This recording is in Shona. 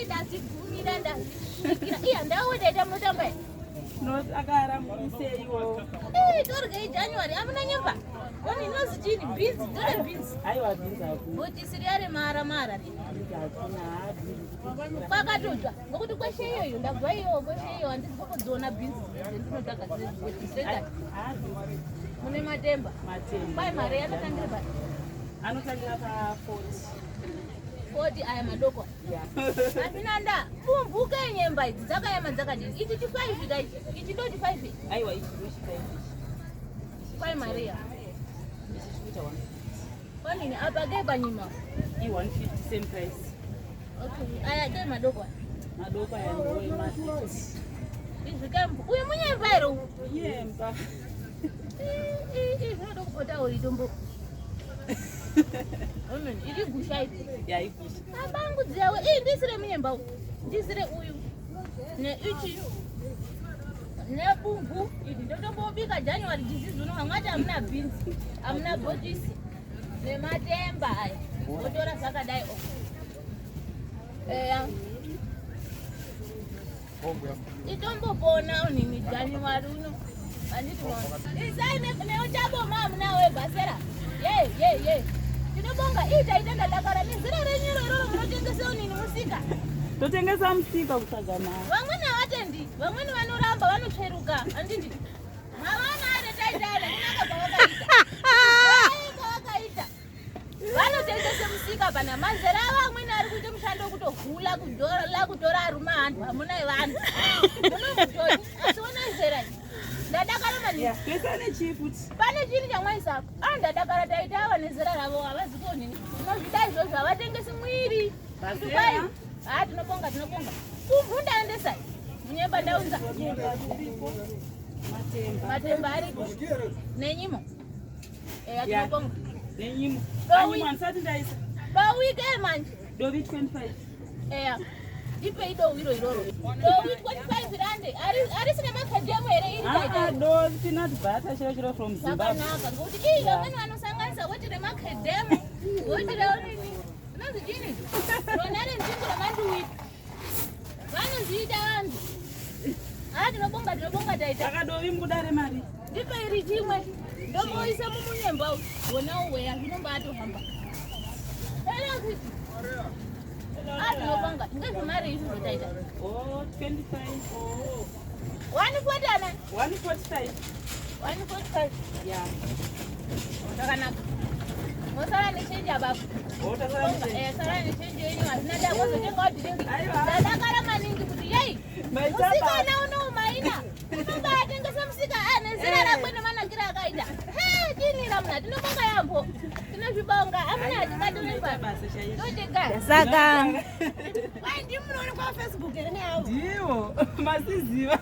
ndazigumira ndazvisvikira iya ndaodaita munotamba akara muiseiwo torgei January amuna nyemba oni inozi chini beans tore beans aiwa beans aku kuti siriare mara kwakatodzwa ngokuti kweshe iyoyo ndabva iyo kweshe iyo handisi kukudziona beans ndinotaga mune matemba kwai mari anotangira basi anotangira pa 40 aya madoko apinanda pumbuke nyemba idzi dzakaema dzakadini ichi chi 5 dai ichi ndoti 5 aiwa ichi ndoti 5 kwai Maria ichi chikuita 1 kwanini apa ke panyima I 150 same price. Okay aya ke madoko aya ni weMarabastad zvikafu uye munyemba ero nyemba zvinoda kupota uri tombo iri gusha idzi yaigusha abangu dzewe ndisire munyemba ndisire uyu neichi nepumbu idzi ndotombobika January disease uno vamwati hamuna beans hamuna botisi nematemba aya otora zvakadai eya itombopona unini January uno handiti isai neutabo mamuna webhasera ye tinobonga itaita ndadakara nezira renyero iroro munotengesa unini musika totengesa musika kusagama vamweni havatendi vamweni vanoramba vanotsveruka handiti mavana ane taitana kunaka kwavakaita vanotengesa musika pana mazera avamweni ari kuita mushando wekutogula kutora arume hantu hamuna vanhu munomutori asiona zera ndadakara maningi pane chini chamwaisako ndadakara taita ava nezera ravo havazi konini tinozvida izvozvo havatengesi mwiri tinobonga pumbu ndaendesai munyemba ndaunza matemba ari nenyimo eya tinobonga nenyimo dowike manje dovi 25 eya ndipei dowi iroro dowi 25 rande arisina makadhemu here iri kaita dovi peanut butter chiro from Zimbabwe zvakanaka ngokuti vamweni vanosanganisa woti remakadhemu woti reonini zvinonzi chini rona renzimbo remanduwiti vanozviita vanhu tinobonga taita akadovi mukuda remari ndipei richimwe ndomboisa mumunyemba wona uweya zvinombatohamba erakuti tinobonga ngezvemari izvozvo taita 25 140 145 yeah zvakanaka mosara nechenji abapo sara nechenji yenyu hazina dako zotenga wadhiringi ndadakara maningi kuti yei musikana unou maina unombaatengesa musika nezera rakwe nemanakiro akaita tinira muna tinobonga yaambo tinozvibonga amuna hatingatoneba totegara saka ndimunoonekwa Facebook ere neavo ndiwo Masiziva